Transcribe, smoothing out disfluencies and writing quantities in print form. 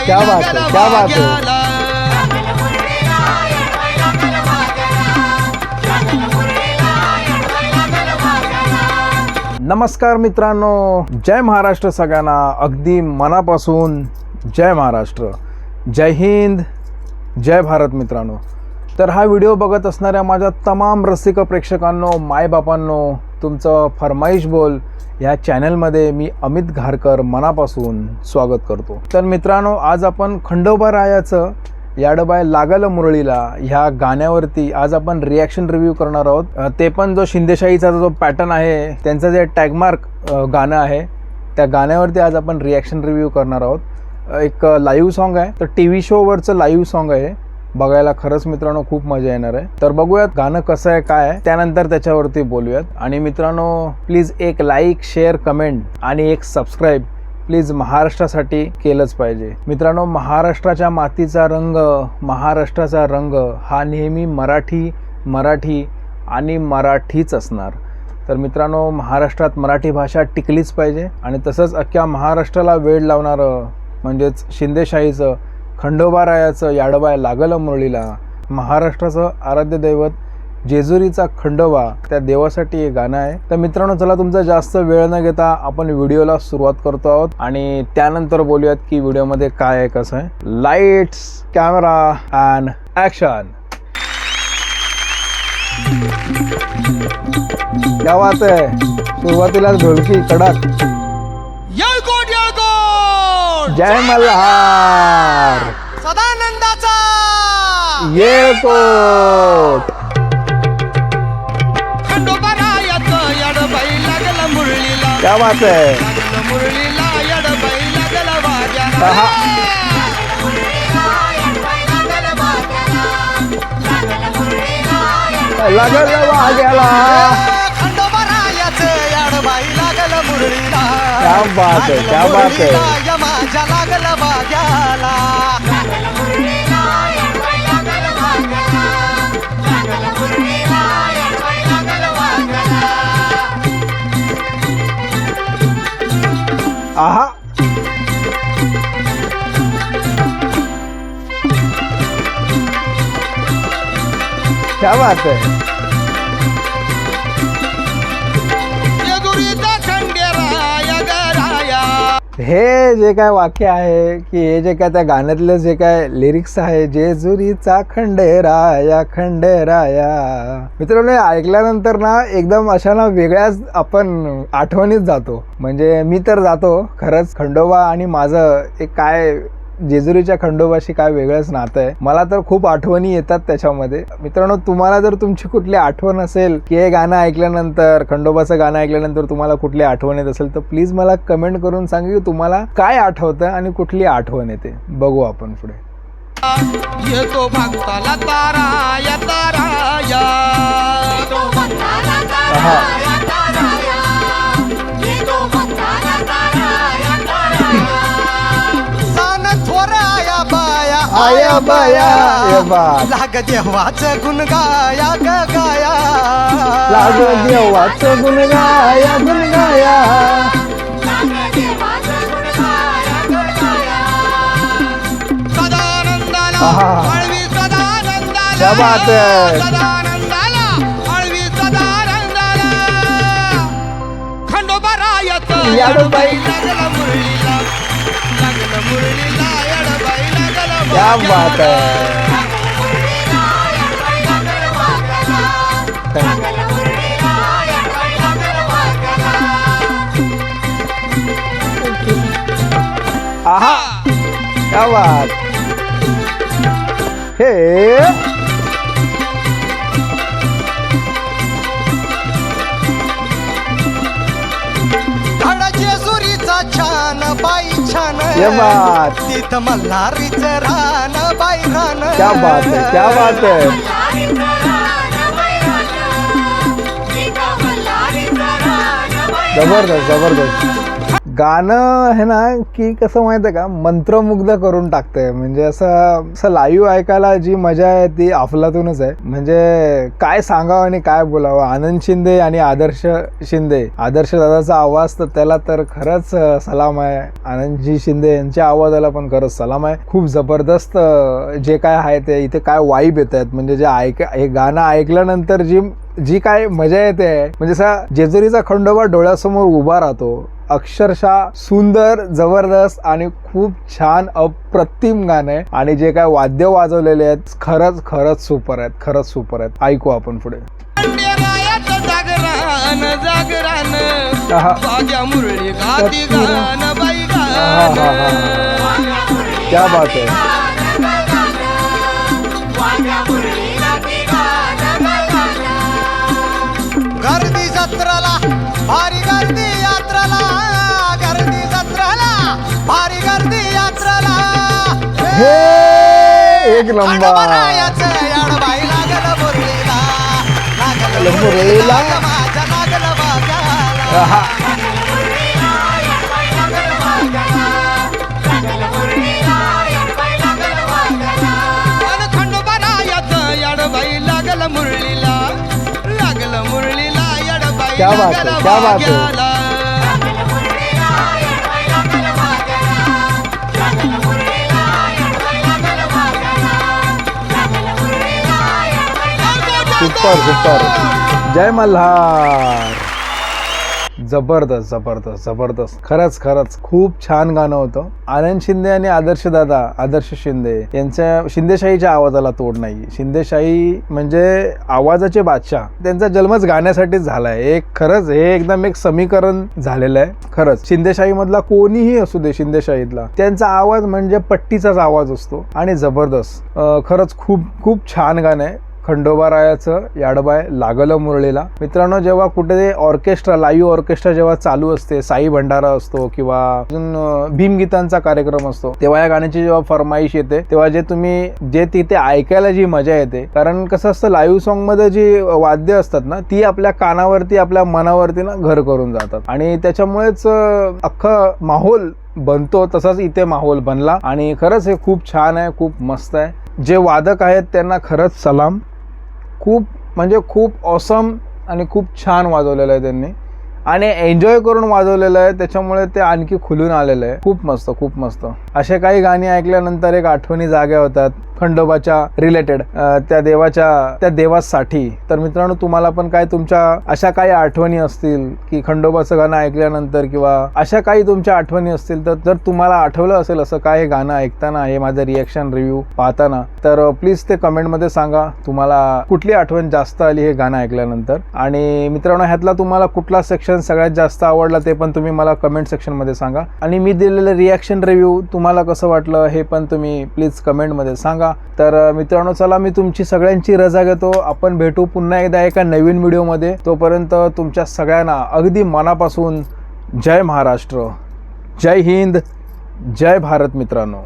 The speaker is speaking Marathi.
क्या बात है, क्या बात है. नमस्कार मित्रांनो, जय महाराष्ट्र सगळ्यांना. अगदी मनापासून जय महाराष्ट्र, जय हिंद, जय भारत मित्रांनो. तर हा व्हिडिओ बघत असणाऱ्या माझ्या तमाम रसिक प्रेक्षकांनो, मायबापांनो, तुमचं फरमाईश बोल ह्या चॅनलमध्ये मी अमित घारकर मनापासून स्वागत करतो. तर मित्रांनो, आज आपण खंडोबारायाचं याडबाय लागल मुरळीला ह्या गाण्यावरती आज आपण रिॲक्शन रिव्ह्यू करणार आहोत. ते पण जो शिंदेशाहीचा जो पॅटर्न आहे, त्यांचं जे टॅगमार्क गाणं आहे, त्या गाण्यावरती आज आपण रिॲक्शन रिव्ह्यू करणार आहोत. एक लाईव्ह सॉन्ग आहे, तर TV शोवरचं लाईव्ह सॉन्ग आहे. बघायला खरंच मित्रांनो खूप मजा येणार आहे. तर बघूयात गाणं कसं आहे, काय आहे, त्यानंतर त्याच्यावरती बोलूयात. आणि मित्रांनो, प्लीज एक लाईक, शेअर, कमेंट आणि एक सबस्क्राईब प्लीज महाराष्ट्रासाठी केलंच पाहिजे. मित्रांनो, महाराष्ट्राच्या मातीचा रंग, महाराष्ट्राचा रंग हा नेहमी मराठी आणि मराठीच असणार. तर मित्रांनो, महाराष्ट्रात मराठी भाषा टिकलीच पाहिजे. आणि तसंच अख्ख्या महाराष्ट्राला वेळ लावणारं म्हणजेच शिंदेशाहीचं खंडोबारायाचं याडबाय लागल मुरळीला, महाराष्ट्राचं आराध्य दैवत जेजुरीचा खंडोबा, त्या देवासाठी हे गाणं आहे. तर मित्रांनो, चला तुमचा जास्त वेळ न घेता आपण व्हिडिओला सुरुवात करतो आहोत आणि त्यानंतर बोलूयात की व्हिडिओमध्ये काय आहे, कसं आहे. Lights, camera and action. क्या बात आहे. सुरुवातीलाच ढोलकी कडक. येळकोट येळकोट, जय मल्हार, सदानंदाचा येळकोट. खंडोबारायाचं याडबाई लागल मुरळीला, क्या बात आहे. लागल मुरळीला याडबाई लागल वाजाला. आहा. लागल वाग्याला. खंडोबारायाचं याडबाई लागल मुरळीला, क्या बात है, क्या बात है. या माझ्या लागल वाग्याला. आहा. क्या बात है. जेजुरीचा खंडेराया गराया. हे जे काय वाक्य आहे की हे जे काय त्या गाण्यातलं जे काय लिरिक्स आहे, जेजुरीचा खंडेराया खंडेराया, मित्रांनो हे ऐकल्यानंतर ना एकदम अशा ना वेगळ्याच आपण आठवणीत जातो. म्हणजे मी तर जातो खरंच. खंडोबा आणि माझं एक काय जेजुरीच्या खंडोबाशी काय वेगळंच नातं आहे. मला तर खूप आठवणी येतात त्याच्यामध्ये. मित्रांनो, तुम्हाला जर तुमची कुठली आठवण असेल की हे गाणं ऐकल्यानंतर, खंडोबाचं गाणं ऐकल्यानंतर तुम्हाला कुठली आठवण येत असेल, तर प्लीज मला कमेंट करून सांगा की तुम्हाला काय आठवतं आणि कुठली आठवण येते. बघू आपण पुढे. येतो भक्ताला ताराया ताराया, आहा. आया बाया ये बात. लाग देवाचं गुण गाया ग गाया, लाग देवाचं गुण गाया गुण गाया. सदानंदाला आहा. हळवी सदानंदाला, क्या बात है. सदानंदाला हळवी सदानंदाला. खंडोबारायाचं याडबाई लागल मुरळीला, लागल मुरळीला याडबाई लागल क्या बात है. आहा. क्या बात. हे धड जेजुरीचा छान बाई छान, ये बात. तिथं मल्हारीचं रान बाई रान. क्या बात है, क्या बात है. जबरदस्त जबरदस्त. गाणं आहे ना की कसं माहिती आहे का, मंत्रमुग्ध करून टाकतंय. म्हणजे असं लाईव्ह ऐकायला जी मजा आहे ती अफलातूनच आहे. म्हणजे काय सांगावं आणि काय बोलावं. आनंद शिंदे आणि आदर्श शिंदे, आदर्श दादाचा आवाज तर त्याला तर खरंच सलाम आहे. आनंदजी शिंदे यांच्या आवाजाला पण खरंच सलाम आहे. खूप जबरदस्त जे काय आहे ते इथे काय वाईब येत आहेत. म्हणजे जे हे गाणं ऐकल्यानंतर जी काय मजा येते, म्हणजे असा जेजुरीचा खंडोबा डोळ्यासमोर उभा राहतो. अक्षरशः सुंदर, जबरदस्त आणि खूप छान अप्रतिम गाणं आहे. आणि जे काय वाद्य वाजवलेले आहेत खरंच सुपर आहेत, खरंच सुपर आहेत. ऐकू आपण पुढे. खंडेरायाचं जागरान आहा. बाग्या मुरळी गाती गाणं बाई हा, हा, हा, गाणं. हा. क्या बात आहे. गर्दी जत्राला भारी गर्दी यात्राला, गर्दी जत्राला भारी गर्दी यात्राला. हे एक लंबा खंडोबारायाचं याड बाई लागलं मुरळीला, लागलं मुरळीला. माझ्या लागलं बाग्याला. आहा. अन खंडोबारायाचं याड बाई लागलं मुरळीला, लागलं मुरळीला याड बाई क्या बात आहे, लागलं क्या बात आहे. बाग्याला. सुपर. जय मल्हार. जबरदस्त. खरंच खूप छान गाणं होतं. आनंद शिंदे आणि आदर्श शिंदे यांच्या शिंदेशाहीच्या आवाजाला तोड नाही. शिंदेशाही म्हणजे आवाजाचे बादशाह. त्यांचा जन्मच गाण्यासाठीच झालाय. हे एकदम एक समीकरण झालेलं आहे. खरंच शिंदेशाही मधला कोणीही असू दे, शिंदेशाहीतला त्यांचा आवाज म्हणजे पट्टीचाच आवाज असतो आणि जबरदस्त. खरंच खूप छान गाणं आहे. खंडोबारायाचं याडबाय लागलं मुरळीला. मित्रांनो, जेव्हा कुठे ऑर्केस्ट्रा, लाईव्ह ऑर्केस्ट्रा जेव्हा चालू असते, साई भंडारा असतो किंवा अजून भीमगीतांचा कार्यक्रम असतो, तेव्हा या गाण्याची जेव्हा फरमाईश येते, तेव्हा जे तिथे ऐकायला जी मजा येते. कारण कसं असतं, लाईव्ह सॉन्ग मध्ये जी वाद्य असतात ना, ती आपल्या कानावरती, आपल्या मनावरती ना घर करून जातात आणि त्याच्यामुळेच अख्खा माहोल बनतो. तसाच इथे माहोल बनला आणि खरंच हे खूप छान आहे, खूप मस्त आहे. जे वादक आहेत त्यांना खरंच सलाम. खूप ऑसम आणि खूप छान वाजवलेलं आहे त्यांनी आणि एन्जॉय करून वाजवलेलं आहे. त्याच्यामुळे ते आणखी खुलून आलेलं आहे. खूप मस्त. असे काही गाणी ऐकल्यानंतर एक आठवणी जाग्या होतात खंडोबाच्या रिलेटेड, त्या देवासाठी. तर मित्रांनो, तुम्हाला पण काय तुमच्या अशा काही आठवणी असतील की खंडोबाचं गाणं ऐकल्यानंतर किंवा अशा काही तुमच्या आठवणी असतील, तर जर तुम्हाला आठवलं असेल असं काय हे गाणं ऐकताना, हे माझं रिॲक्शन रिव्ह्यू पाहताना, तर प्लीज ते कमेंटमध्ये सांगा तुम्हाला कुठली आठवण जास्त आली हे गाणं ऐकल्यानंतर. आणि मित्रांनो, ह्यातला तुम्हाला कुठला सेक्शन सगळ्यात जास्त आवडला ते पण तुम्ही मला कमेंट सेक्शनमध्ये सांगा. आणि मी दिलेलं रिॲक्शन रिव्ह्यू तुम्हाला कसं वाटलं हे पण तुम्ही प्लीज कमेंटमध्ये सांगा. तर मित्रांनो, चला मी तुमची सगळ्यांची रजा घेतो. आपण भेटू पुन्हा एकदा एका नवीन व्हिडिओमध्ये. तोपर्यंत तुमच्या सगळ्यांना अगदी मनापासून जय महाराष्ट्र, जय हिंद, जय भारत मित्रांनो.